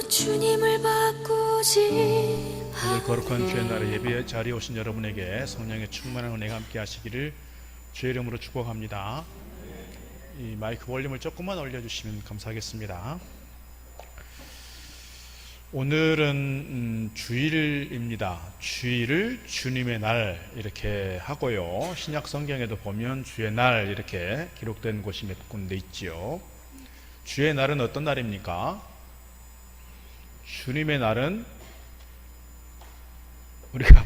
주님을 바꾸지. 오늘 거룩한 주의 날에 예배 자리에 오신 여러분에게 성령의 충만한 은혜가 함께 하시기를 주의 이름으로 축복합니다. 이 마이크 볼륨을 조금만 올려주시면 감사하겠습니다. 오늘은 주일입니다. 주일을 주님의 날 이렇게 하고요. 신약 성경에도 보면 주의 날 이렇게 기록된 곳이 몇 군데 있지요. 주의 날은 어떤 날입니까? 주님의 날은 우리가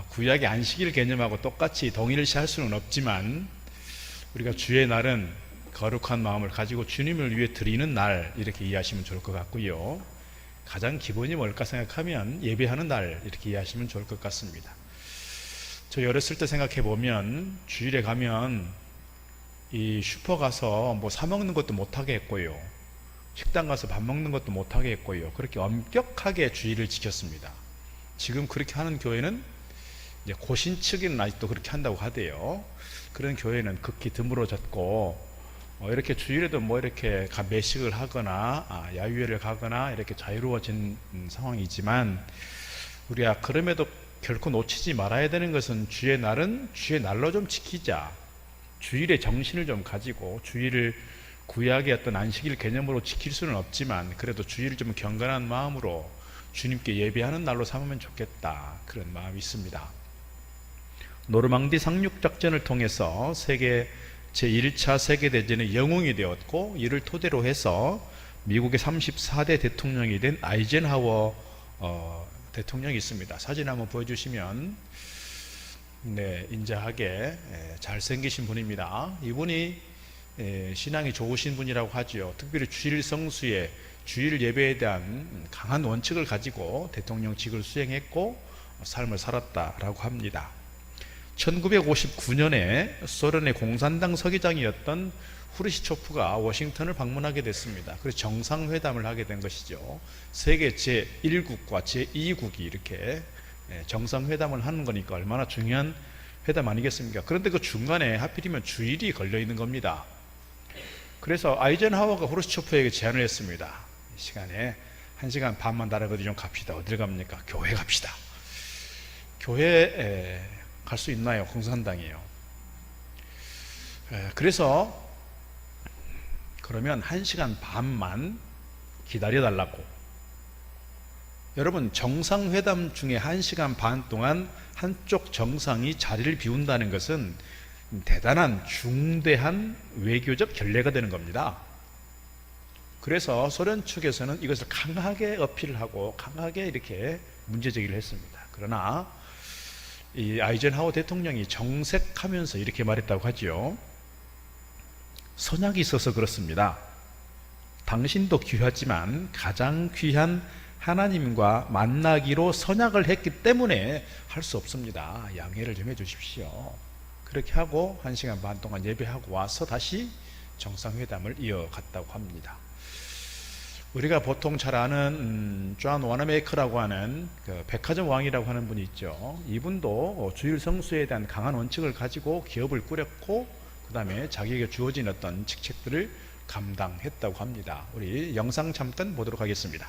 구약의 안식일 개념하고 똑같이 동일시할 수는 없지만 우리가 주의 날은 거룩한 마음을 가지고 주님을 위해 드리는 날 이렇게 이해하시면 좋을 것 같고요. 가장 기본이 뭘까 생각하면 예배하는 날 이렇게 이해하시면 좋을 것 같습니다. 저 어렸을 때 생각해 보면 주일에 가면 이 슈퍼 가서 뭐 사 먹는 것도 못하게 했고요. 식당 가서 밥 먹는 것도 못하게 했고요. 그렇게 엄격하게 주일을 지켰습니다. 지금 그렇게 하는 교회는 이제 고신측에는 아직도 그렇게 한다고 하대요. 그런 교회는 극히 드물어졌고 이렇게 주일에도 뭐 이렇게 매식을 하거나 야유회를 가거나 이렇게 자유로워진 상황이지만 우리가 그럼에도 결코 놓치지 말아야 되는 것은 주의 날은 주의 날로 좀 지키자. 주일의 정신을 좀 가지고 주일을 구약의 어떤 안식일 개념으로 지킬 수는 없지만 그래도 주일을 좀 경건한 마음으로 주님께 예배하는 날로 삼으면 좋겠다, 그런 마음이 있습니다. 노르망디 상륙작전을 통해서 세계 제1차 세계대전의 영웅이 되었고 이를 토대로 해서 미국의 34대 대통령이 된 아이젠하워 대통령이 있습니다. 사진 한번 보여주시면 인자하게 잘생기신 분입니다. 이분이 신앙이 좋으신 분이라고 하죠. 특별히 주일 성수에 주일 예배에 대한 강한 원칙을 가지고 대통령직을 수행했고 삶을 살았다라고 합니다. 1959년에 소련의 공산당 서기장이었던 후르시초프가 워싱턴을 방문하게 됐습니다. 그래서 정상회담을 하게 된 것이죠. 세계 제1국과 제2국이 이렇게 정상회담을 하는 거니까 얼마나 중요한 회담 아니겠습니까? 그런데 그 중간에 하필이면 주일이 걸려 있는 겁니다. 그래서 아이젠하워가 후르시초프에게 제안을 했습니다. 이 시간에 1시간 반만 다르거든요. 좀 갑시다. 어딜 갑니까? 교회 갑시다. 교회에 갈 수 있나요? 공산당이에요. 그래서 그러면 1시간 반만 기다려달라고. 여러분, 정상회담 중에 1시간 반 동안 한쪽 정상이 자리를 비운다는 것은 대단한 중대한 외교적 결례가 되는 겁니다. 그래서 소련 측에서는 이것을 강하게 어필을 하고 강하게 이렇게 문제제기를 했습니다. 그러나 이 아이젠하워 대통령이 정색하면서 이렇게 말했다고 하죠. 선약이 있어서 그렇습니다. 당신도 귀하지만 가장 귀한 하나님과 만나기로 선약을 했기 때문에 할 수 없습니다. 양해를 좀 해주십시오. 그렇게 하고 1시간 반 동안 예배하고 와서 다시 정상회담을 이어갔다고 합니다. 우리가 보통 잘 아는 존 와나메이커라고 하는 그 백화점 왕이라고 하는 분이 있죠. 이분도 주일 성수에 대한 강한 원칙을 가지고 기업을 꾸렸고 그 다음에 자기에게 주어진 어떤 직책들을 감당했다고 합니다. 우리 영상 잠깐 보도록 하겠습니다.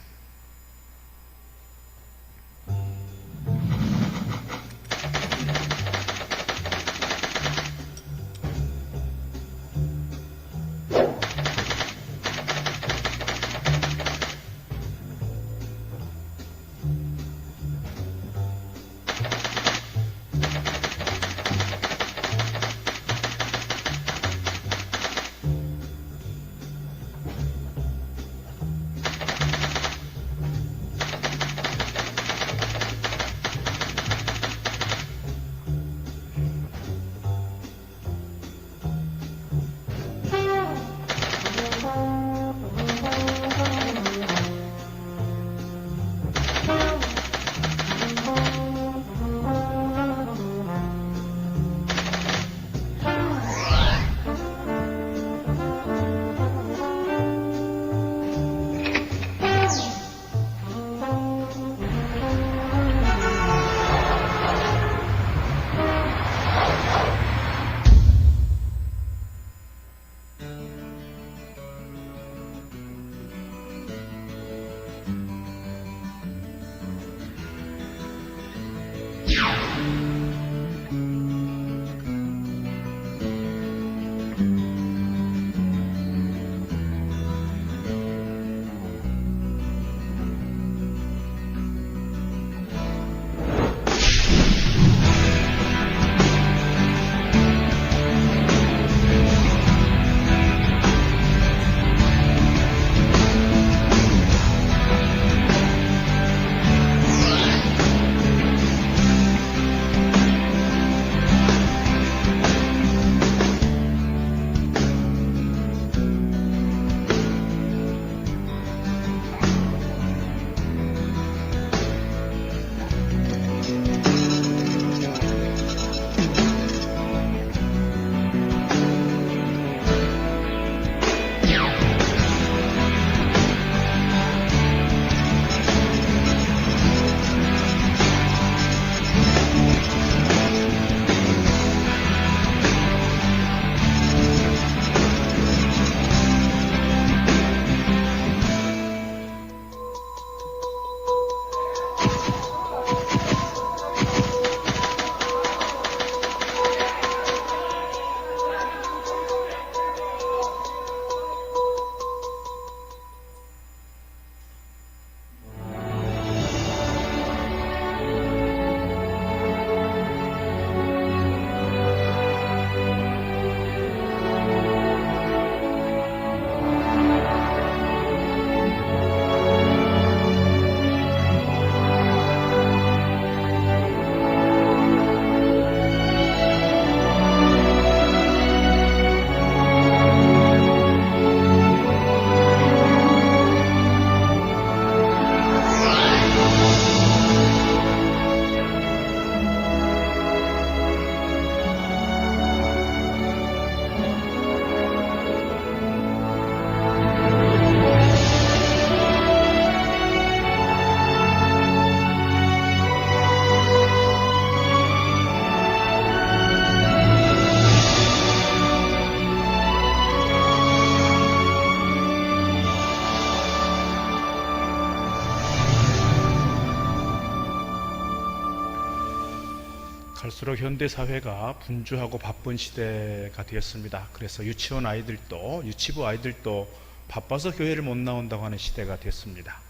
갈수록 현대 사회가 분주하고 바쁜 시대가 되었습니다. 그래서 유치원 아이들도, 유치부 아이들도 바빠서 교회를 못 나온다고 하는 시대가 됐습니다.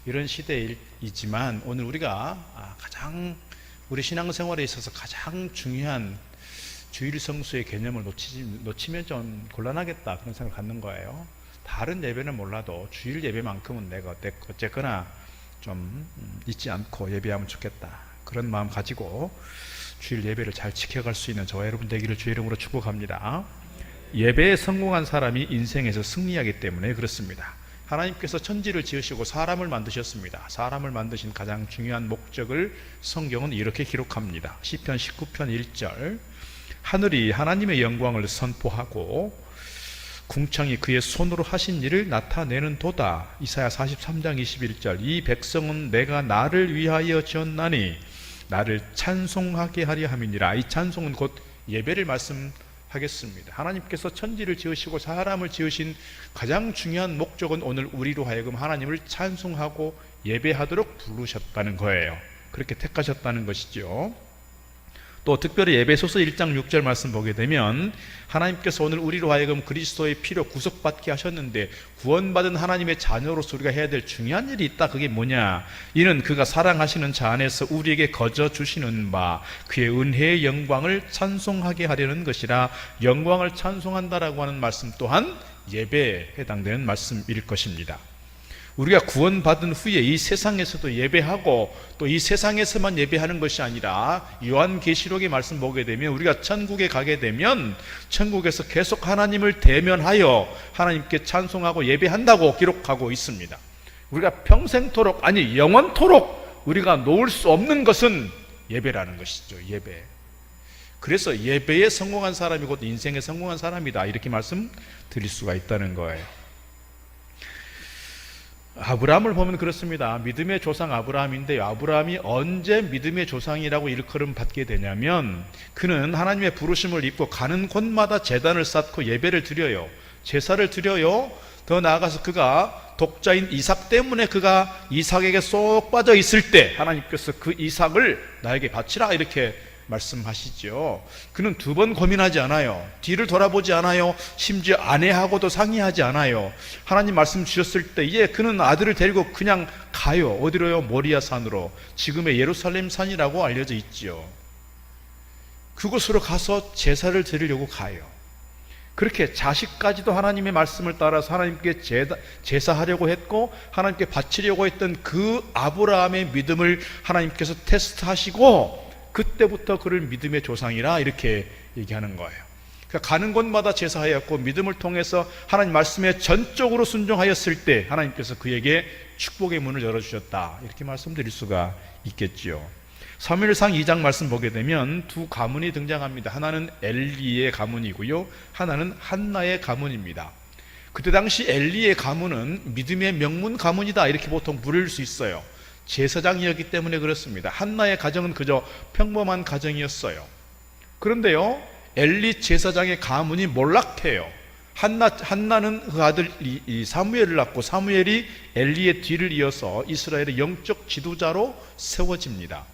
이런 시대이지만 오늘 우리가 가장 우리 신앙생활에 있어서 가장 중요한 주일 성수의 개념을 놓치면 좀 곤란하겠다, 그런 생각을 갖는 거예요. 다른 예배는 몰라도 주일 예배만큼은 내가 어쨌거나 좀 잊지 않고 예배하면 좋겠다, 그런 마음 가지고 주일 예배를 잘 지켜갈 수 있는 저와 여러분 되기를 주의 이름으로 축복합니다. 예배에 성공한 사람이 인생에서 승리하기 때문에 그렇습니다. 하나님께서 천지를 지으시고 사람을 만드셨습니다. 사람을 만드신 가장 중요한 목적을 성경은 이렇게 기록합니다. 시편 19편 1절, 하늘이 하나님의 영광을 선포하고 궁창이 그의 손으로 하신 일을 나타내는 도다. 이사야 43장 21절, 이 백성은 내가 나를 위하여 지었나니 나를 찬송하게 하려 함이니라. 이 찬송은 곧 예배를 말씀하겠습니다. 하나님께서 천지를 지으시고 사람을 지으신 가장 중요한 목적은 오늘 우리로 하여금 하나님을 찬송하고 예배하도록 부르셨다는 거예요. 그렇게 택하셨다는 것이죠. 또 특별히 에베소서 1장 6절 말씀 보게 되면 하나님께서 오늘 우리로 하여금 그리스도의 피로 구속받게 하셨는데 구원받은 하나님의 자녀로서 우리가 해야 될 중요한 일이 있다. 그게 뭐냐? 이는 그가 사랑하시는 자 안에서 우리에게 거저 주시는 바 그의 은혜의 영광을 찬송하게 하려는 것이라. 영광을 찬송한다라고 하는 말씀 또한 예배에 해당되는 말씀일 것입니다. 우리가 구원받은 후에 이 세상에서도 예배하고 또 이 세상에서만 예배하는 것이 아니라 요한계시록의 말씀 보게 되면 우리가 천국에 가게 되면 천국에서 계속 하나님을 대면하여 하나님께 찬송하고 예배한다고 기록하고 있습니다. 우리가 평생토록, 아니 영원토록 우리가 놓을 수 없는 것은 예배라는 것이죠. 예배. 그래서 예배에 성공한 사람이 곧 인생에 성공한 사람이다, 이렇게 말씀드릴 수가 있다는 거예요. 아브라함을 보면 그렇습니다. 믿음의 조상 아브라함인데 아브라함이 언제 믿음의 조상이라고 일컬음 받게 되냐면 그는 하나님의 부르심을 입고 가는 곳마다 제단을 쌓고 예배를 드려요. 제사를 드려요. 더 나아가서 그가 독자인 이삭 때문에 그가 이삭에게 쏙 빠져 있을 때 하나님께서 그 이삭을 나에게 바치라, 이렇게 말씀하시죠. 그는 두 번 고민하지 않아요. 뒤를 돌아보지 않아요. 심지어 아내하고도 상의하지 않아요. 하나님 말씀 주셨을 때 이제 그는 아들을 데리고 그냥 가요. 어디로요? 모리아 산으로, 지금의 예루살렘 산이라고 알려져 있지요. 그곳으로 가서 제사를 드리려고 가요. 그렇게 자식까지도 하나님의 말씀을 따라서 하나님께 제사하려고 했고 하나님께 바치려고 했던 그 아브라함의 믿음을 하나님께서 테스트하시고 그때부터 그를 믿음의 조상이라 이렇게 얘기하는 거예요. 그러니까 가는 곳마다 제사하였고 믿음을 통해서 하나님 말씀에 전적으로 순종하였을 때 하나님께서 그에게 축복의 문을 열어주셨다, 이렇게 말씀드릴 수가 있겠지요. 사무엘상 2장 말씀 보게 되면 두 가문이 등장합니다. 하나는 엘리의 가문이고요, 하나는 한나의 가문입니다. 그때 당시 엘리의 가문은 믿음의 명문 가문이다, 이렇게 보통 부를 수 있어요. 제사장이었기 때문에 그렇습니다. 한나의 가정은 그저 평범한 가정이었어요. 그런데요, 엘리 제사장의 가문이 몰락해요. 한나는 그 아들 사무엘을 낳고 사무엘이 엘리의 뒤를 이어서 이스라엘의 영적 지도자로 세워집니다.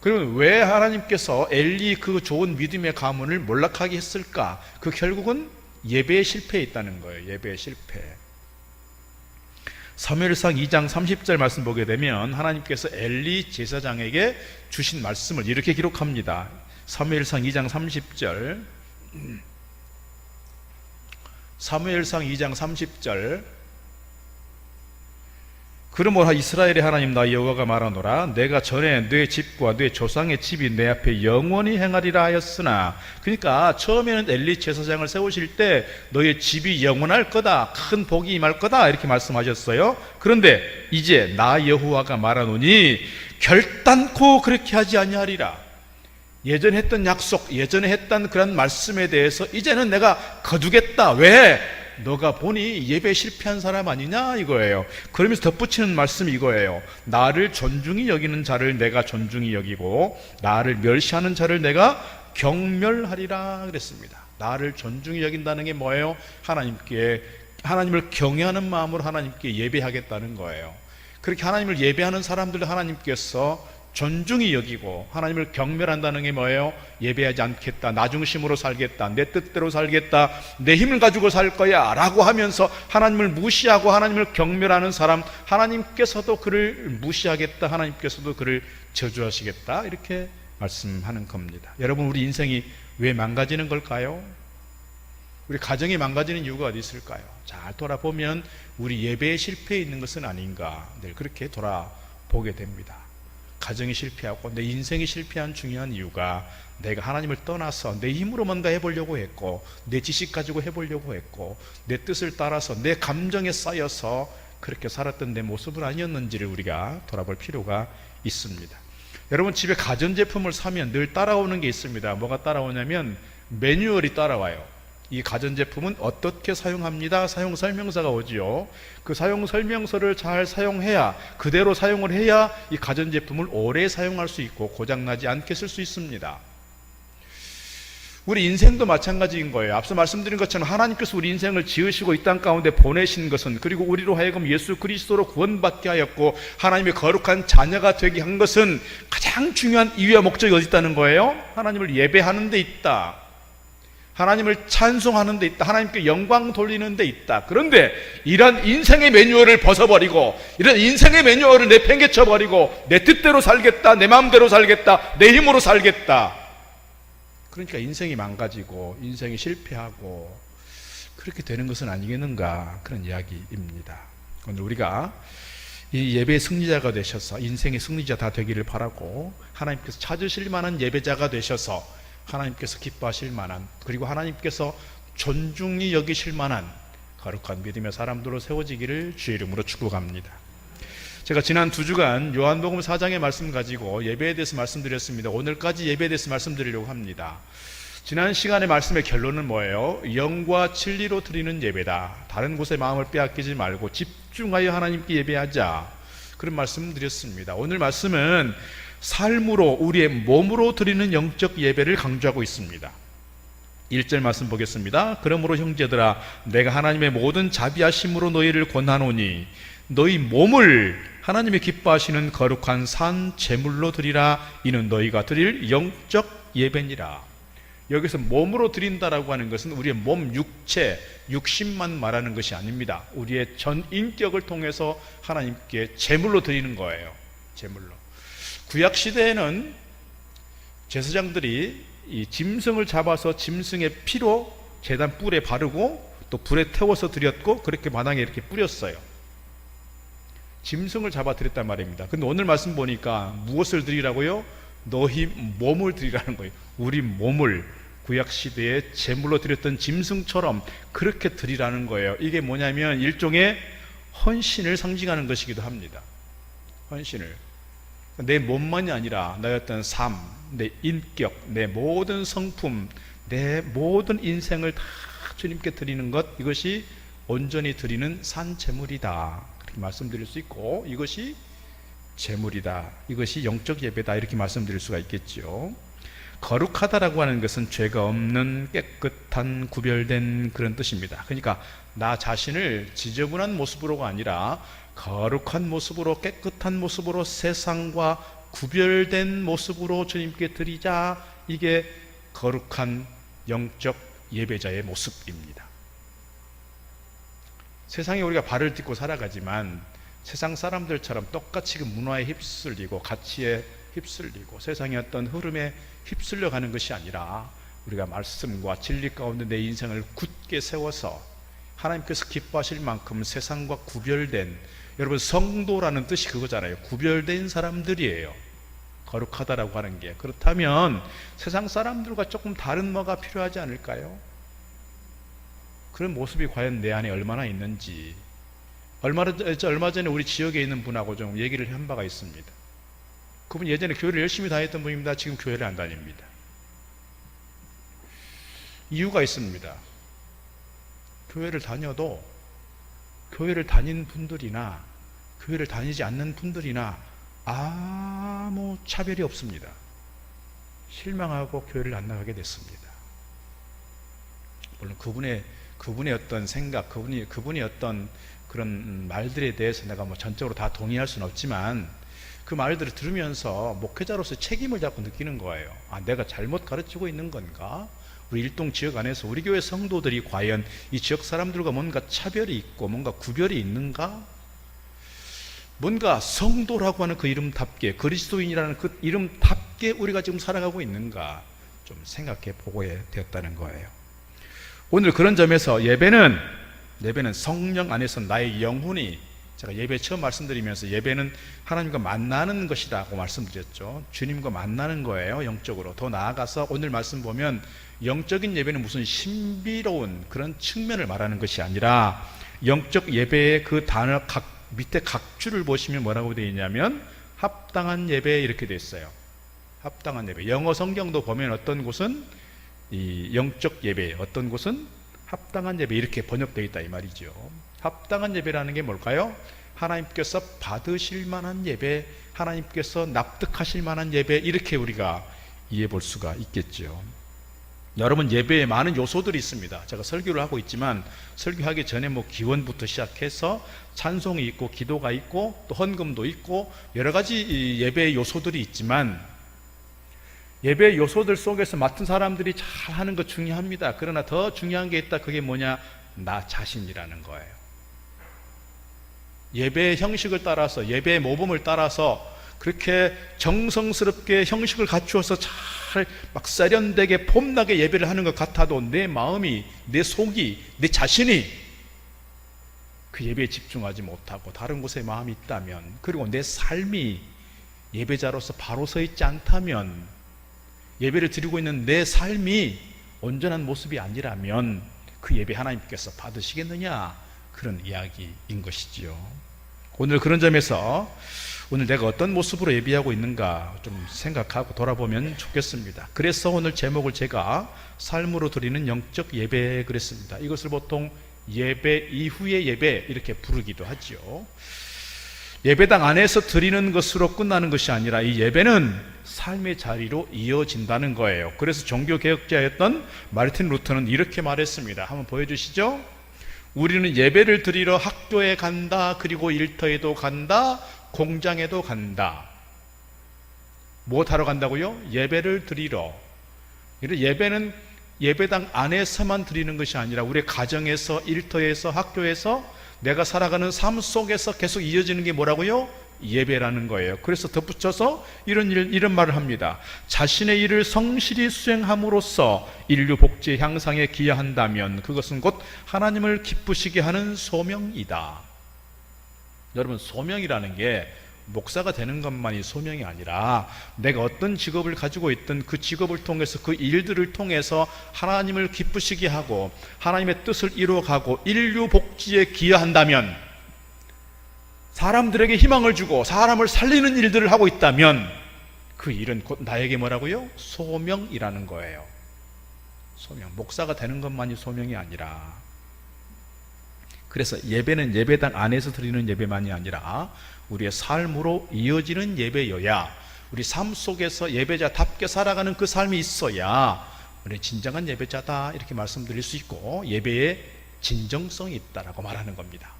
그러면 왜 하나님께서 엘리 그 좋은 믿음의 가문을 몰락하게 했을까? 그 결국은 예배에 실패해 있다는 거예요. 예배의 실패. 사무엘상 2장 30절 말씀 보게 되면 하나님께서 엘리 제사장에게 주신 말씀을 이렇게 기록합니다. 사무엘상 2장 30절, 사무엘상 2장 30절, 그러므로 이스라엘의 하나님 나 여호와가 말하노라, 내가 전에 네 집과 네 조상의 집이 내 앞에 영원히 행하리라 하였으나, 그러니까 처음에는 엘리 제사장을 세우실 때 너의 집이 영원할 거다, 큰 복이 임할 거다, 이렇게 말씀하셨어요. 그런데 이제 나 여호와가 말하노니 결단코 그렇게 하지 아니하리라. 예전에 했던 약속, 예전에 했던 그런 말씀에 대해서 이제는 내가 거두겠다. 왜? 너가 보니 예배 실패한 사람 아니냐, 이거예요. 그러면서 덧붙이는 말씀이 이거예요. 나를 존중히 여기는 자를 내가 존중히 여기고 나를 멸시하는 자를 내가 경멸하리라 그랬습니다. 나를 존중히 여긴다는 게 뭐예요? 하나님을 경외하는 마음으로 하나님께 예배하겠다는 거예요. 그렇게 하나님을 예배하는 사람들을 하나님께서 존중히 여기고 하나님을 경멸한다는 게 뭐예요? 예배하지 않겠다, 나 중심으로 살겠다, 내 뜻대로 살겠다, 내 힘을 가지고 살 거야 라고 하면서 하나님을 무시하고 하나님을 경멸하는 사람, 하나님께서도 그를 무시하겠다, 하나님께서도 그를 저주하시겠다, 이렇게 말씀하는 겁니다. 여러분, 우리 인생이 왜 망가지는 걸까요? 우리 가정이 망가지는 이유가 어디 있을까요? 잘 돌아보면 우리 예배에 실패해 있는 것은 아닌가, 늘 그렇게 돌아보게 됩니다. 가정이 실패하고 내 인생이 실패한 중요한 이유가 내가 하나님을 떠나서 내 힘으로 뭔가 해보려고 했고, 내 지식 가지고 해보려고 했고, 내 뜻을 따라서 내 감정에 쌓여서 그렇게 살았던 내 모습은 아니었는지를 우리가 돌아볼 필요가 있습니다. 여러분, 집에 가전제품을 사면 늘 따라오는 게 있습니다. 뭐가 따라오냐면 매뉴얼이 따라와요. 이 가전제품은 어떻게 사용합니다, 사용 설명서가 오지요. 그 사용 설명서를 잘 사용해야, 그대로 사용을 해야 이 가전제품을 오래 사용할 수 있고 고장나지 않게 쓸 수 있습니다. 우리 인생도 마찬가지인 거예요. 앞서 말씀드린 것처럼 하나님께서 우리 인생을 지으시고 이 땅 가운데 보내신 것은, 그리고 우리로 하여금 예수 그리스도로 구원받게 하였고 하나님의 거룩한 자녀가 되게 한 것은 가장 중요한 이유와 목적이 어디 있다는 거예요? 하나님을 예배하는 데 있다, 하나님을 찬송하는 데 있다, 하나님께 영광 돌리는 데 있다. 그런데 이런 인생의 매뉴얼을 벗어버리고, 이런 인생의 매뉴얼을 내팽개쳐버리고 내 뜻대로 살겠다, 내 마음대로 살겠다, 내 힘으로 살겠다, 그러니까 인생이 망가지고 인생이 실패하고 그렇게 되는 것은 아니겠는가, 그런 이야기입니다. 오늘 우리가 이 예배의 승리자가 되셔서 인생의 승리자 다 되기를 바라고, 하나님께서 찾으실 만한 예배자가 되셔서 하나님께서 기뻐하실 만한, 그리고 하나님께서 존중히 여기실 만한 거룩한 믿음의 사람들로 세워지기를 주의 이름으로 축복합니다. 제가 지난 2주간 요한복음 4장의 말씀 가지고 예배에 대해서 말씀드렸습니다. 오늘까지 예배에 대해서 말씀드리려고 합니다. 지난 시간의 말씀의 결론은 뭐예요? 영과 진리로 드리는 예배다. 다른 곳에 마음을 빼앗기지 말고 집중하여 하나님께 예배하자, 그런 말씀 드렸습니다. 오늘 말씀은 삶으로, 우리의 몸으로 드리는 영적 예배를 강조하고 있습니다. 1절 말씀 보겠습니다. 그러므로 형제들아, 내가 하나님의 모든 자비하심으로 너희를 권하노니 너희 몸을 하나님의 기뻐하시는 거룩한 산 제물로 드리라. 이는 너희가 드릴 영적 예배니라. 여기서 몸으로 드린다라고 하는 것은 우리의 몸, 육체, 육신만 말하는 것이 아닙니다. 우리의 전 인격을 통해서 하나님께 제물로 드리는 거예요. 제물로. 구약 시대에는 제사장들이 이 짐승을 잡아서 짐승의 피로 제단 뿔에 바르고 또 불에 태워서 드렸고, 그렇게 마당에 이렇게 뿌렸어요. 짐승을 잡아 드렸단 말입니다. 근데 오늘 말씀 보니까 무엇을 드리라고요? 너희 몸을 드리라는 거예요. 우리 몸을 구약 시대에 제물로 드렸던 짐승처럼 그렇게 드리라는 거예요. 이게 뭐냐면 일종의 헌신을 상징하는 것이기도 합니다. 헌신을. 내 몸만이 아니라 나의 어떤 삶, 내 인격, 내 모든 성품, 내 모든 인생을 다 주님께 드리는 것, 이것이 온전히 드리는 산 제물이다, 그렇게 말씀드릴 수 있고, 이것이 제물이다, 이것이 영적 예배다, 이렇게 말씀드릴 수가 있겠죠. 거룩하다라고 하는 것은 죄가 없는 깨끗한 구별된 그런 뜻입니다. 그러니까 나 자신을 지저분한 모습으로가 아니라 거룩한 모습으로, 깨끗한 모습으로, 세상과 구별된 모습으로 주님께 드리자, 이게 거룩한 영적 예배자의 모습입니다. 세상에 우리가 발을 딛고 살아가지만 세상 사람들처럼 똑같이 그 문화에 휩쓸리고 가치에 휩쓸리고 세상의 어떤 흐름에 휩쓸려 가는 것이 아니라, 우리가 말씀과 진리 가운데 내 인생을 굳게 세워서 하나님께서 기뻐하실 만큼 세상과 구별된, 여러분 성도라는 뜻이 그거잖아요. 구별된 사람들이에요. 거룩하다라고 하는 게. 그렇다면 세상 사람들과 조금 다른 뭐가 필요하지 않을까요? 그런 모습이 과연 내 안에 얼마나 있는지, 얼마 전에 우리 지역에 있는 분하고 좀 얘기를 한 바가 있습니다. 그분 예전에 교회를 열심히 다녔던 분입니다. 지금 교회를 안 다닙니다. 이유가 있습니다. 교회를 다녀도 교회를 다닌 분들이나 교회를 다니지 않는 분들이나 아무 차별이 없습니다. 실망하고 교회를 안 나가게 됐습니다. 물론 그분의 어떤 생각, 그분이 어떤 그런 말들에 대해서 내가 뭐 전적으로 다 동의할 수는 없지만, 그 말들을 들으면서 목회자로서 책임을 자꾸 느끼는 거예요. 내가 잘못 가르치고 있는 건가? 우리 일동 지역 안에서 우리 교회 성도들이 과연 이 지역 사람들과 뭔가 차별이 있고 뭔가 구별이 있는가? 뭔가 성도라고 하는 그 이름답게, 그리스도인이라는 그 이름답게 우리가 지금 살아가고 있는가 좀 생각해 보고 되었다는 거예요. 오늘 그런 점에서 예배는 성령 안에서 나의 영혼이, 제가 예배 처음 말씀드리면서 예배는 하나님과 만나는 것이라고 말씀드렸죠. 주님과 만나는 거예요, 영적으로. 더 나아가서 오늘 말씀 보면 영적인 예배는 무슨 신비로운 그런 측면을 말하는 것이 아니라, 영적 예배의 그 단어 밑에 각 줄을 보시면 뭐라고 되어 있냐면 합당한 예배 이렇게 되어 있어요. 합당한 예배. 영어 성경도 보면 어떤 곳은 이 영적 예배, 어떤 곳은 합당한 예배 이렇게 번역되어 있다 이 말이죠. 합당한 예배라는 게 뭘까요? 하나님께서 받으실 만한 예배, 하나님께서 납득하실 만한 예배, 이렇게 우리가 이해해 볼 수가 있겠죠. 여러분, 예배에 많은 요소들이 있습니다. 제가 설교를 하고 있지만 설교하기 전에 기원부터 시작해서 찬송이 있고 기도가 있고 또 헌금도 있고 여러 가지 예배의 요소들이 있지만, 예배의 요소들 속에서 맡은 사람들이 잘 하는 거 중요합니다. 그러나 더 중요한 게 있다. 그게 뭐냐? 나 자신이라는 거예요. 예배의 형식을 따라서, 예배의 모범을 따라서 그렇게 정성스럽게 형식을 갖추어서 잘 막 세련되게 폼나게 예배를 하는 것 같아도 내 마음이, 내 속이, 내 자신이 그 예배에 집중하지 못하고 다른 곳에 마음이 있다면, 그리고 내 삶이 예배자로서 바로 서 있지 않다면, 예배를 드리고 있는 내 삶이 온전한 모습이 아니라면 그 예배 하나님께서 받으시겠느냐, 그런 이야기인 것이지요. 오늘 그런 점에서 오늘 내가 어떤 모습으로 예배하고 있는가 좀 생각하고 돌아보면 좋겠습니다. 그래서 오늘 제목을 제가 삶으로 드리는 영적 예배 그랬습니다. 이것을 보통 예배 이후의 예배 이렇게 부르기도 하죠. 예배당 안에서 드리는 것으로 끝나는 것이 아니라 이 예배는 삶의 자리로 이어진다는 거예요. 그래서 종교개혁자였던 마르틴 루터는 이렇게 말했습니다. 한번 보여주시죠. 우리는 예배를 드리러 학교에 간다, 그리고 일터에도 간다, 공장에도 간다. 무엇하러 간다고요? 예배를 드리러. 예배는 예배당 안에서만 드리는 것이 아니라 우리 가정에서, 일터에서, 학교에서, 내가 살아가는 삶 속에서 계속 이어지는 게 뭐라고요? 예배라는 거예요. 그래서 덧붙여서 이런 말을 합니다. 자신의 일을 성실히 수행함으로써 인류 복지 향상에 기여한다면 그것은 곧 하나님을 기쁘시게 하는 소명이다. 여러분, 소명이라는 게 목사가 되는 것만이 소명이 아니라 내가 어떤 직업을 가지고 있든 그 직업을 통해서, 그 일들을 통해서 하나님을 기쁘시게 하고 하나님의 뜻을 이루어가고 인류 복지에 기여한다면, 사람들에게 희망을 주고 사람을 살리는 일들을 하고 있다면 그 일은 곧 나에게 뭐라고요? 소명이라는 거예요. 소명. 목사가 되는 것만이 소명이 아니라, 그래서 예배는 예배당 안에서 드리는 예배만이 아니라 우리의 삶으로 이어지는 예배여야, 우리 삶 속에서 예배자답게 살아가는 그 삶이 있어야 우리 진정한 예배자다, 이렇게 말씀드릴 수 있고 예배에 진정성이 있다라고 말하는 겁니다.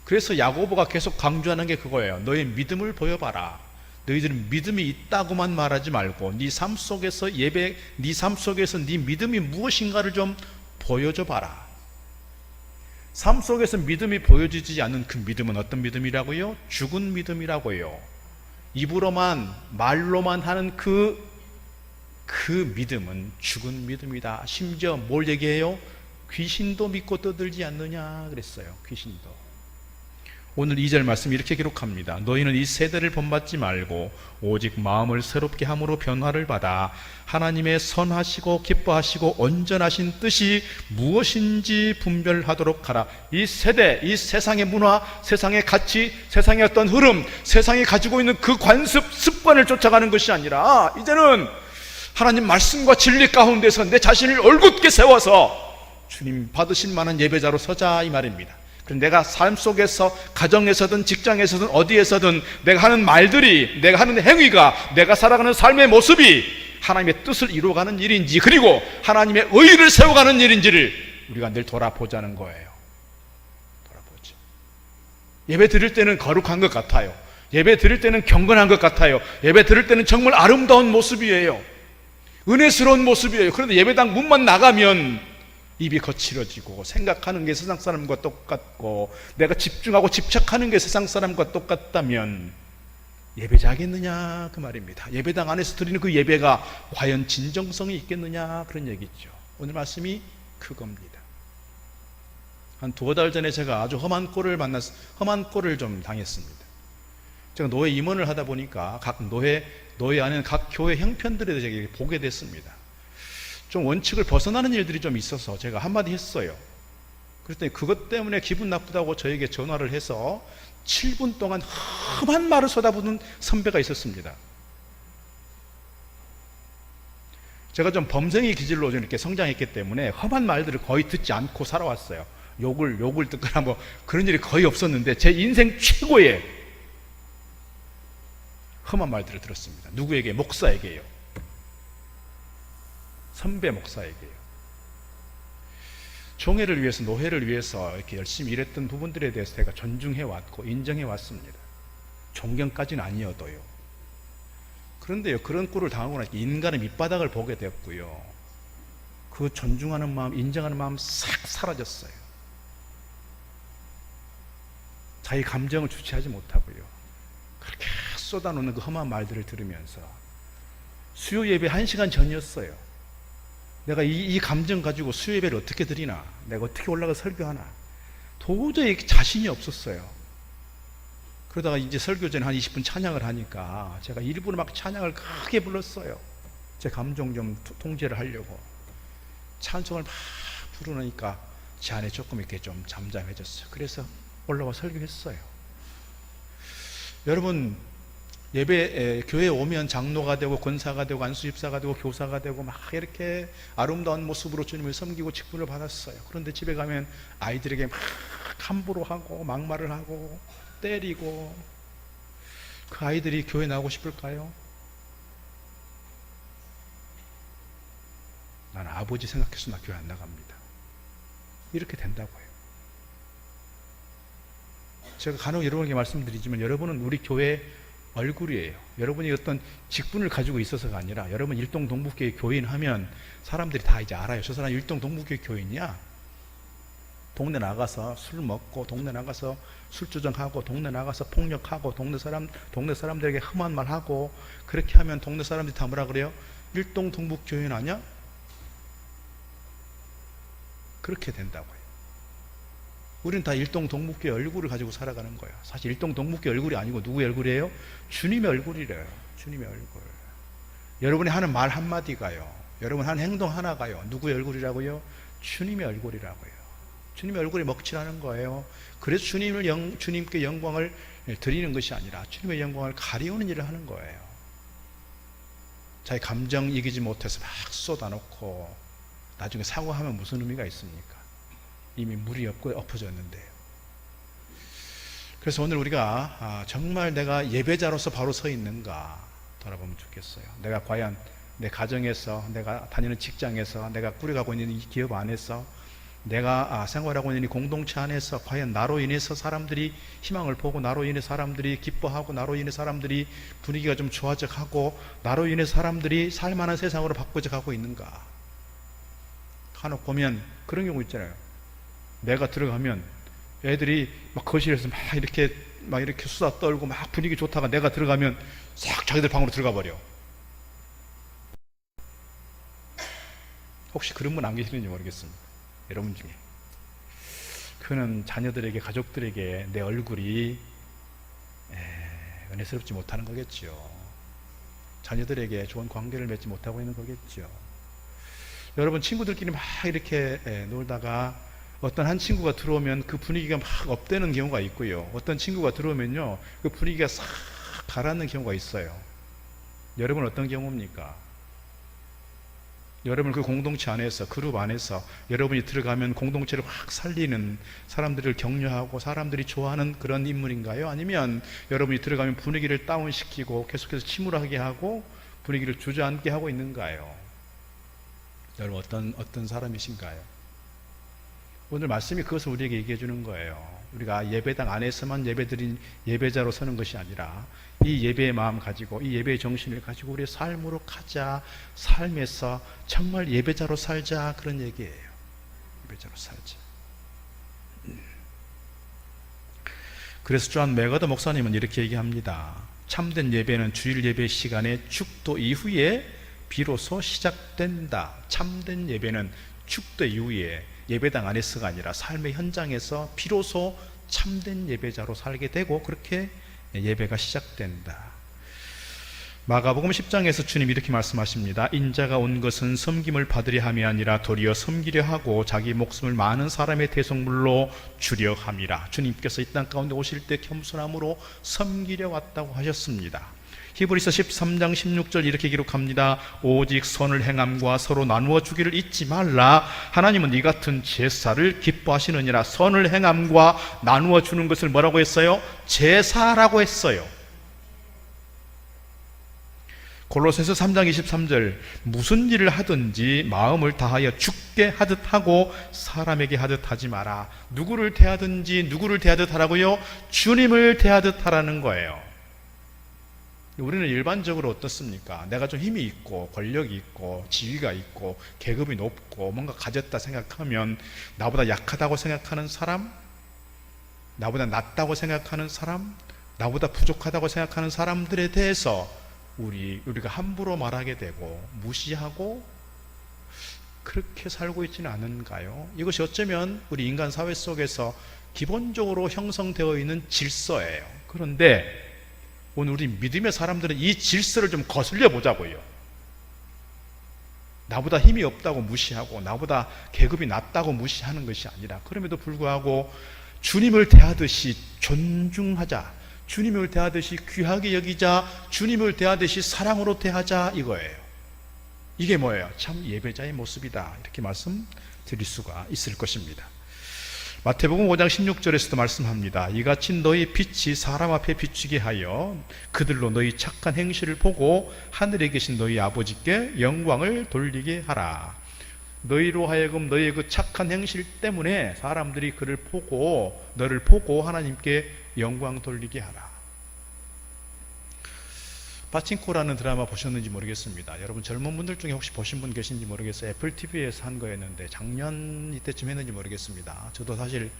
그래서 야고보가 계속 강조하는 게 그거예요. 너의 믿음을 보여봐라. 너희들은 믿음이 있다고만 말하지 말고 네 삶 속에서 네 삶 속에서 네 믿음이 무엇인가를 좀 보여줘 봐라. 삶 속에서 믿음이 보여지지 않는 그 믿음은 어떤 믿음이라고요? 죽은 믿음이라고요. 입으로만, 말로만 하는 그 믿음은 죽은 믿음이다. 심지어 뭘 얘기해요? 귀신도 믿고 떠들지 않느냐 그랬어요. 귀신도. 오늘 2절 말씀 이렇게 기록합니다. 너희는 이 세대를 본받지 말고 오직 마음을 새롭게 함으로 변화를 받아 하나님의 선하시고 기뻐하시고 온전하신 뜻이 무엇인지 분별하도록 하라. 이 세대, 이 세상의 문화, 세상의 가치, 세상의 어떤 흐름, 세상이 가지고 있는 그 관습, 습관을 쫓아가는 것이 아니라 이제는 하나님 말씀과 진리 가운데서 내 자신을 올곧게 세워서 주님 받으실 만한 예배자로 서자, 이 말입니다. 내가 삶 속에서, 가정에서든 직장에서든 어디에서든 내가 하는 말들이, 내가 하는 행위가, 내가 살아가는 삶의 모습이 하나님의 뜻을 이루어가는 일인지, 그리고 하나님의 의의를 세워가는 일인지를 우리가 늘 돌아보자는 거예요. 돌아보죠. 예배 드릴 때는 거룩한 것 같아요. 예배 드릴 때는 경건한 것 같아요. 예배 드릴 때는 정말 아름다운 모습이에요. 은혜스러운 모습이에요. 그런데 예배당 문만 나가면 입이 거칠어지고 생각하는 게 세상 사람과 똑같고 내가 집중하고 집착하는 게 세상 사람과 똑같다면 예배자겠느냐 그 말입니다. 예배당 안에서 드리는 그 예배가 과연 진정성이 있겠느냐 그런 얘기죠. 오늘 말씀이 그겁니다. 한 2달 전에 제가 아주 험한 꼴을 좀 당했습니다. 제가 노회 임원을 하다 보니까 각 노회 안에는 각 교회 형편들에 대해 보게 됐습니다. 좀 원칙을 벗어나는 일들이 좀 있어서 제가 한마디 했어요. 그랬더니 그것 때문에 기분 나쁘다고 저에게 전화를 해서 7분 동안 험한 말을 쏟아부는 선배가 있었습니다. 제가 좀 범생이 기질로 좀 이렇게 성장했기 때문에 험한 말들을 거의 듣지 않고 살아왔어요. 욕을 듣거나 뭐 그런 일이 거의 없었는데 제 인생 최고의 험한 말들을 들었습니다. 누구에게? 목사에게요. 선배 목사에게요. 종회를 위해서, 노회를 위해서 이렇게 열심히 일했던 부분들에 대해서 제가 존중해 왔고 인정해 왔습니다. 존경까지는 아니어도요. 그런데요, 그런 꼴을 당하고 나니까 인간의 밑바닥을 보게 되었고요. 그 존중하는 마음, 인정하는 마음 싹 사라졌어요. 자기 감정을 주체하지 못하고요. 그렇게 쏟아놓는 그 험한 말들을 들으면서 수요 예배 1시간 전이었어요. 내가 이 감정 가지고 수요 예배를 어떻게 드리나, 내가 어떻게 올라가 설교하나, 도저히 자신이 없었어요. 그러다가 이제 설교 전에 한 20분 찬양을 하니까 제가 일부러 막 찬양을 크게 불렀어요. 제 감정 좀 통제를 하려고. 찬송을 막 부르니까 제 안에 조금 이렇게 좀 잠잠해졌어요. 그래서 올라와 설교했어요. 여러분, 교회에 오면 장로가 되고 권사가 되고 안수집사가 되고 교사가 되고 막 이렇게 아름다운 모습으로 주님을 섬기고 직분을 받았어요. 그런데 집에 가면 아이들에게 막 함부로 하고 막말을 하고 때리고, 그 아이들이 교회 나오고 싶을까요? 나는 아버지 생각해서 나 교회 안 나갑니다. 이렇게 된다고요. 제가 간혹 여러분에게 말씀드리지만 여러분은 우리 교회 얼굴이에요. 여러분이 어떤 직분을 가지고 있어서가 아니라 여러분 일동 동북교회 교인 하면 사람들이 다 이제 알아요. 저 사람 일동 동북교회 교인이야. 동네 나가서 술 먹고, 동네 나가서 술주정하고, 동네 나가서 폭력하고, 동네 사람들에게 험한 말 하고, 그렇게 하면 동네 사람들이 다 뭐라 그래요? 일동 동북교인 아니야? 그렇게 된다고요. 우리는 다 일동 동북교회 얼굴을 가지고 살아가는 거예요. 사실 일동 동북교회 얼굴이 아니고 누구의 얼굴이에요? 주님의 얼굴이래요. 주님의 얼굴. 여러분이 하는 말 한마디가요, 여러분 하는 행동 하나가요, 누구의 얼굴이라고요? 주님의 얼굴이라고요. 주님의 얼굴이 먹칠하는 거예요. 그래서 주님께 영광을 드리는 것이 아니라 주님의 영광을 가리우는 일을 하는 거예요. 자기 감정 이기지 못해서 막 쏟아놓고 나중에 사과하면 무슨 의미가 있습니까? 이미 물이 없고 엎어졌는데요. 그래서 오늘 우리가 정말 내가 예배자로서 바로 서 있는가 돌아보면 좋겠어요. 내가 과연 내 가정에서, 내가 다니는 직장에서, 내가 꾸려가고 있는 이 기업 안에서, 내가 생활하고 있는 이 공동체 안에서 과연 나로 인해서 사람들이 희망을 보고, 나로 인해 사람들이 기뻐하고, 나로 인해 사람들이 분위기가 좀 좋아져가고, 나로 인해 사람들이 살만한 세상으로 바꿔져 가고 있는가. 간혹 보면 그런 경우 있잖아요. 내가 들어가면 애들이 막 거실에서 막 이렇게 수다 떨고 막 분위기 좋다가 내가 들어가면 싹 자기들 방으로 들어가 버려. 혹시 그런 분 안 계시는지 모르겠습니다. 여러분 중에. 그는 자녀들에게, 가족들에게 내 얼굴이 은혜스럽지 못하는 거겠죠. 자녀들에게 좋은 관계를 맺지 못하고 있는 거겠죠. 여러분, 친구들끼리 막 이렇게 놀다가 어떤 한 친구가 들어오면 그 분위기가 막 업되는 경우가 있고요. 어떤 친구가 들어오면요, 그 분위기가 싹 가라앉는 경우가 있어요. 여러분은 어떤 경우입니까? 여러분 그 공동체 안에서, 그룹 안에서 여러분이 들어가면 공동체를 확 살리는, 사람들을 격려하고 사람들이 좋아하는 그런 인물인가요? 아니면 여러분이 들어가면 분위기를 다운시키고 계속해서 침울하게 하고 분위기를 주저앉게 하고 있는가요? 여러분 어떤 사람이신가요? 오늘 말씀이 그것을 우리에게 얘기해 주는 거예요. 우리가 예배당 안에서만 예배드린 예배자로 서는 것이 아니라 이 예배의 마음 가지고 이 예배의 정신을 가지고 우리의 삶으로 가자. 삶에서 정말 예배자로 살자. 그런 얘기예요. 예배자로 살자. 그래서 존 맥어더 목사님은 이렇게 얘기합니다. 참된 예배는 주일 예배 시간에 축도 이후에 비로소 시작된다. 참된 예배는 축도 이후에 예배당 안에서가 아니라 삶의 현장에서 비로소 참된 예배자로 살게 되고 그렇게 예배가 시작된다. 마가복음 10장에서 주님 이렇게 말씀하십니다. 인자가 온 것은 섬김을 받으려 함이 아니라 도리어 섬기려 하고 자기 목숨을 많은 사람의 대속물로 주려 함이라. 주님께서 이 땅 가운데 오실 때 겸손함으로 섬기려 왔다고 하셨습니다. 히브리서 13장 16절 이렇게 기록합니다. 오직 선을 행함과 서로 나누어 주기를 잊지 말라. 하나님은 이 같은 제사를 기뻐하시느니라. 선을 행함과 나누어 주는 것을 뭐라고 했어요? 제사라고 했어요. 골로새서 3장 23절 무슨 일을 하든지 마음을 다하여 주께 하듯 하고 사람에게 하듯 하지 마라. 누구를 대하든지 누구를 대하듯 하라고요? 주님을 대하듯 하라는 거예요. 우리는 일반적으로 어떻습니까? 내가 좀 힘이 있고 권력이 있고 지위가 있고 계급이 높고 뭔가 가졌다 생각하면 나보다 약하다고 생각하는 사람, 나보다 낫다고 생각하는 사람, 나보다 부족하다고 생각하는 사람들에 대해서 우리가 함부로 말하게 되고 무시하고 그렇게 살고 있지는 않은가요? 이것이 어쩌면 우리 인간 사회 속에서 기본적으로 형성되어 있는 질서예요. 그런데 오늘 우리 믿음의 사람들은 이 질서를 좀 거슬려 보자고요. 나보다 힘이 없다고 무시하고 나보다 계급이 낮다고 무시하는 것이 아니라 그럼에도 불구하고 주님을 대하듯이 존중하자, 주님을 대하듯이 귀하게 여기자, 주님을 대하듯이 사랑으로 대하자, 이거예요. 이게 뭐예요? 참 예배자의 모습이다. 이렇게 말씀드릴 수가 있을 것입니다. 마태복음 5장 16절에서도 말씀합니다. 이같이 너희 빛이 사람 앞에 비추게 하여 그들로 너희 착한 행실을 보고 하늘에 계신 너희 아버지께 영광을 돌리게 하라. 너희로 하여금 너희의 그 착한 행실 때문에 사람들이 그를 보고 너를 보고 하나님께 영광 돌리게 하라. 파친코라는 드라마 보셨는지 모르겠습니다. 여러분 젊은 분들 중에 혹시 보신 분 계신지 모르겠어요. 애플 TV에서 한 거였는데 작년 이때쯤 했는지 모르겠습니다. 저도 사실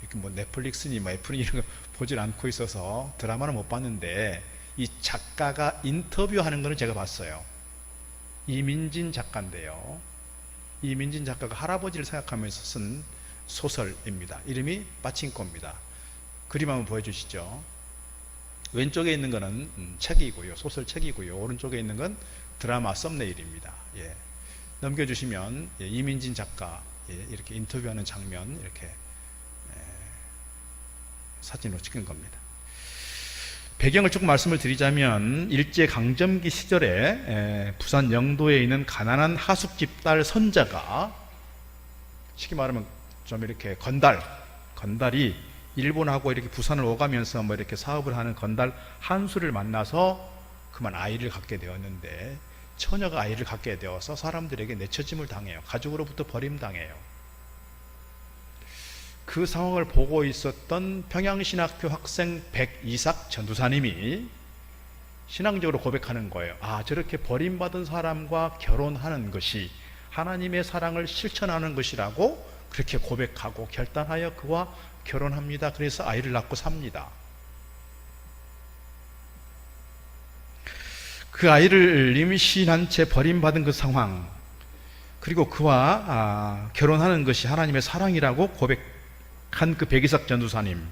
이렇게 넷플릭스니 애플이 이런 거 보질 않고 있어서 드라마는 못 봤는데 이 작가가 인터뷰하는 거는 제가 봤어요. 이민진 작가인데요. 이민진 작가가 할아버지를 생각하면서 쓴 소설입니다. 이름이 파친코입니다. 그림 한번 보여주시죠. 왼쪽에 있는 거는 책이고요. 소설책이고요. 오른쪽에 있는 건 드라마 썸네일입니다. 예. 넘겨주시면 이민진 작가 이렇게 인터뷰하는 장면 이렇게 사진으로 찍은 겁니다. 배경을 조금 말씀을 드리자면 일제강점기 시절에 부산 영도에 있는 가난한 하숙집 딸 선자가 쉽게 말하면 좀 이렇게 건달이 일본하고 이렇게 부산을 오가면서 이렇게 사업을 하는 건달 한수를 만나서 그만 아이를 갖게 되었는데 처녀가 아이를 갖게 되어서 사람들에게 내처짐을 당해요. 가족으로부터 버림당해요. 그 상황을 보고 있었던 평양신학교 학생 백이삭 전도사님이 신앙적으로 고백하는 거예요. 저렇게 버림받은 사람과 결혼하는 것이 하나님의 사랑을 실천하는 것이라고 그렇게 고백하고 결단하여 그와 결혼합니다. 그래서 아이를 낳고 삽니다. 그 아이를 임신한 채 버림받은 그 상황, 그리고 그와 결혼하는 것이 하나님의 사랑이라고 고백한 그 백이삭 전도사님,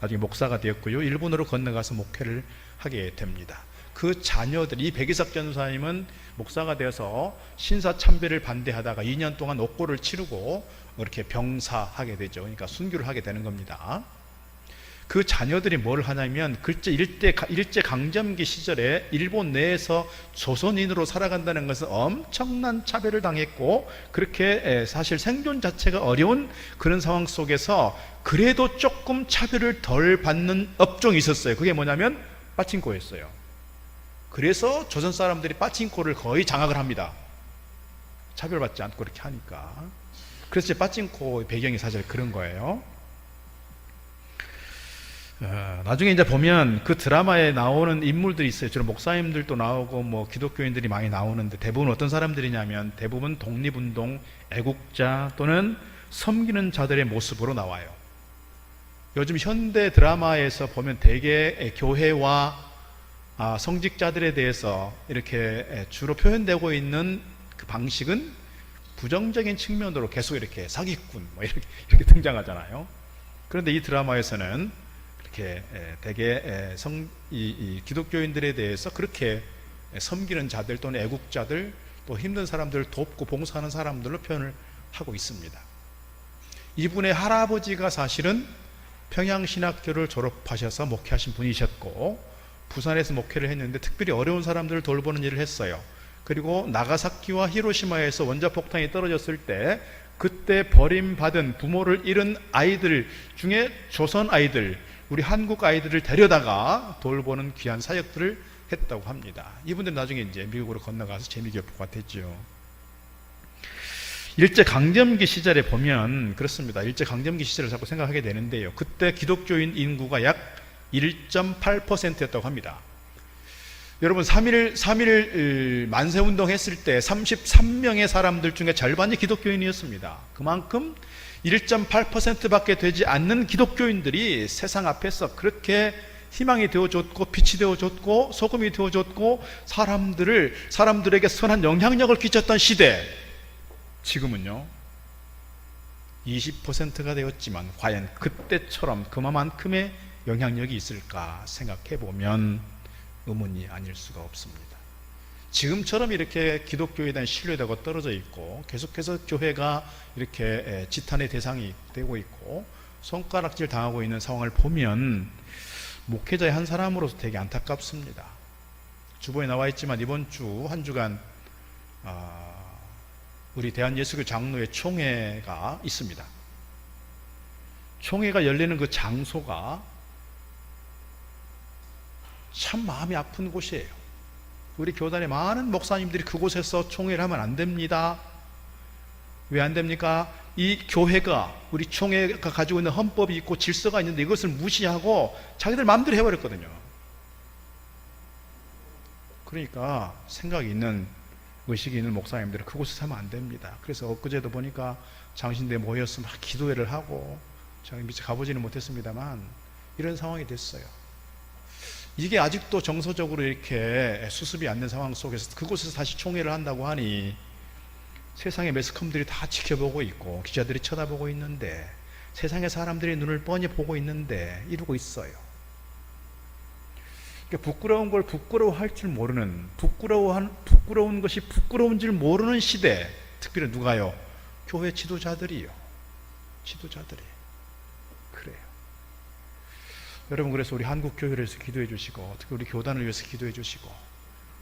나중에 목사가 되었고요. 일본으로 건너가서 목회를 하게 됩니다. 그 자녀들, 이 백이삭 전도사님은 목사가 되어서 신사참배를 반대하다가 2년 동안 옥고를 치르고 이렇게 병사하게 되죠. 그러니까 순교를 하게 되는 겁니다. 그 자녀들이 뭘 하냐면 일제강점기 시절에 일본 내에서 조선인으로 살아간다는 것은 엄청난 차별을 당했고 그렇게 사실 생존 자체가 어려운 그런 상황 속에서 그래도 조금 차별을 덜 받는 업종이 있었어요. 그게 뭐냐면 파친코였어요. 그래서 조선 사람들이 파친코를 거의 장악을 합니다. 차별받지 않고 그렇게 하니까. 그래서 제 빠찡코 배경이 사실 그런 거예요. 나중에 이제 보면 그 드라마에 나오는 인물들이 있어요. 주로 목사님들도 나오고 뭐 기독교인들이 많이 나오는데 대부분 어떤 사람들이냐면 대부분 독립운동 애국자 또는 섬기는 자들의 모습으로 나와요. 요즘 현대 드라마에서 보면 대개 교회와 성직자들에 대해서 이렇게 주로 표현되고 있는 그 방식은 부정적인 측면으로 계속 이렇게 사기꾼 뭐 이렇게 등장하잖아요. 그런데 이 드라마에서는 이렇게 대개 이 기독교인들에 대해서 그렇게 섬기는 자들 또는 애국자들 또 힘든 사람들을 돕고 봉사하는 사람들로 표현을 하고 있습니다. 이분의 할아버지가 사실은 평양신학교를 졸업하셔서 목회하신 분이셨고 부산에서 목회를 했는데 특별히 어려운 사람들을 돌보는 일을 했어요. 그리고 나가사키와 히로시마에서 원자폭탄이 떨어졌을 때 그때 버림받은 부모를 잃은 아이들 중에 조선 아이들, 우리 한국 아이들을 데려다가 돌보는 귀한 사역들을 했다고 합니다. 이분들은 나중에 이제 미국으로 건너가서 재미교포가 됐죠. 일제강점기 시절에 보면 그렇습니다. 일제강점기 시절을 자꾸 생각하게 되는데요. 그때 기독교인 인구가 약 1.8%였다고 합니다. 여러분 3.1 만세운동 했을 때 33명의 사람들 중에 절반이 기독교인이었습니다. 그만큼 1.8%밖에 되지 않는 기독교인들이 세상 앞에서 그렇게 희망이 되어줬고 빛이 되어줬고 소금이 되어줬고 사람들에게 선한 영향력을 끼쳤던 시대, 지금은요 20%가 되었지만 과연 그때처럼 그만큼의 영향력이 있을까 생각해 보면 의문이 아닐 수가 없습니다. 지금처럼 이렇게 기독교에 대한 신뢰도가 떨어져 있고 계속해서 교회가 이렇게 지탄의 대상이 되고 있고 손가락질 당하고 있는 상황을 보면 목회자의 한 사람으로서 되게 안타깝습니다. 주보에 나와 있지만 이번 주 한 주간 우리 대한예수교 장로회 총회가 있습니다. 총회가 열리는 그 장소가 참 마음이 아픈 곳이에요. 우리 교단의 많은 목사님들이 그곳에서 총회를 하면 안 됩니다. 왜 안 됩니까? 이 교회가, 우리 총회가 가지고 있는 헌법이 있고 질서가 있는데 이것을 무시하고 자기들 마음대로 해버렸거든요. 그러니까 생각이 있는, 의식이 있는 목사님들은 그곳에서 하면 안 됩니다. 그래서 엊그제도 보니까 장신대 모여서 막 기도회를 하고, 제가 미처 가보지는 못했습니다만 이런 상황이 됐어요. 이게 아직도 정서적으로 이렇게 수습이 안 된 상황 속에서 그곳에서 다시 총회를 한다고 하니 세상의 매스컴들이 다 지켜보고 있고 기자들이 쳐다보고 있는데 세상의 사람들이 눈을 뻔히 보고 있는데 이러고 있어요. 그러니까 부끄러운 걸 부끄러워할 줄 모르는, 부끄러운 것이 부끄러운 줄 모르는 시대, 특별히 누가요? 교회 지도자들이요. 지도자들이. 그래요. 여러분, 그래서 우리 한국교회를 위해서 기도해 주시고 특히 우리 교단을 위해서 기도해 주시고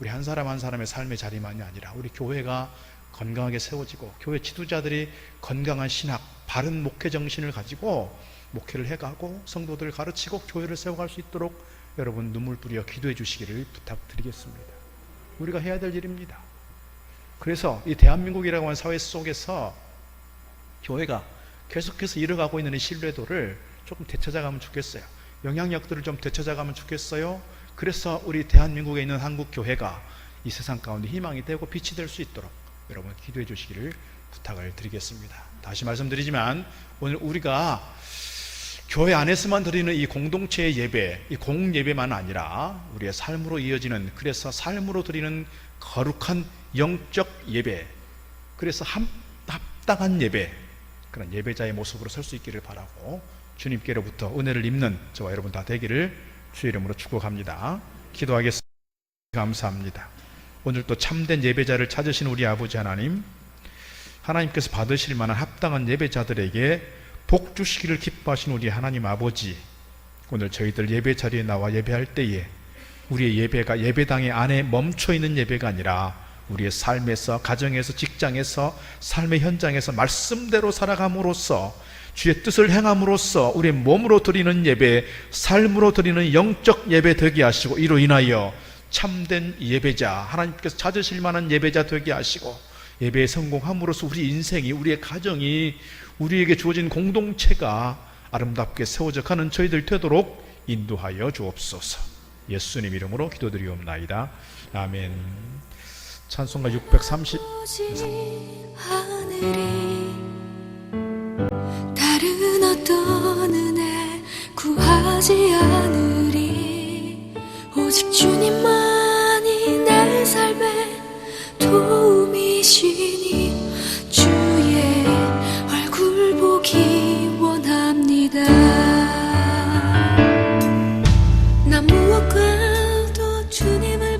우리 한 사람 한 사람의 삶의 자리만이 아니라 우리 교회가 건강하게 세워지고 교회 지도자들이 건강한 신학, 바른 목회 정신을 가지고 목회를 해가고 성도들을 가르치고 교회를 세워갈 수 있도록 여러분 눈물 뿌려 기도해 주시기를 부탁드리겠습니다. 우리가 해야 될 일입니다. 그래서 이 대한민국이라고 하는 사회 속에서 교회가 계속해서 이뤄가고 있는 이 신뢰도를 조금 되찾아가면 좋겠어요. 영향력들을 좀 되찾아가면 좋겠어요. 그래서 우리 대한민국에 있는 한국교회가 이 세상 가운데 희망이 되고 빛이 될 수 있도록 여러분 기도해 주시기를 부탁을 드리겠습니다. 다시 말씀드리지만 오늘 우리가 교회 안에서만 드리는 이 공동체의 예배, 이 공예배만 아니라 우리의 삶으로 이어지는, 그래서 삶으로 드리는 거룩한 영적 예배, 그래서 합당한 예배, 그런 예배자의 모습으로 설 수 있기를 바라고 주님께로부터 은혜를 입는 저와 여러분 다 되기를 주의 이름으로 축복합니다. 기도하겠습니다. 감사합니다. 오늘 또 참된 예배자를 찾으신 우리 아버지 하나님, 하나님께서 받으실 만한 합당한 예배자들에게 복 주시기를 기뻐하신 우리 하나님 아버지, 오늘 저희들 예배 자리에 나와 예배할 때에 우리의 예배가 예배당의 안에 멈춰있는 예배가 아니라 우리의 삶에서, 가정에서, 직장에서, 삶의 현장에서 말씀대로 살아감으로써 주의 뜻을 행함으로써 우리의 몸으로 드리는 예배, 삶으로 드리는 영적 예배 되게 하시고 이로 인하여 참된 예배자, 하나님께서 찾으실 만한 예배자 되게 하시고 예배에 성공함으로써 우리 인생이, 우리의 가정이, 우리에게 주어진 공동체가 아름답게 세워져 가는 저희들 되도록 인도하여 주옵소서. 예수님 이름으로 기도드리옵나이다. 아멘. 찬송가 630. 하늘이 다른 어떤 은혜 구하지 않으리. 오직 주님만이 내 삶의 도움이시니 주의 얼굴 보기 원합니다. 나 무엇과도 주님을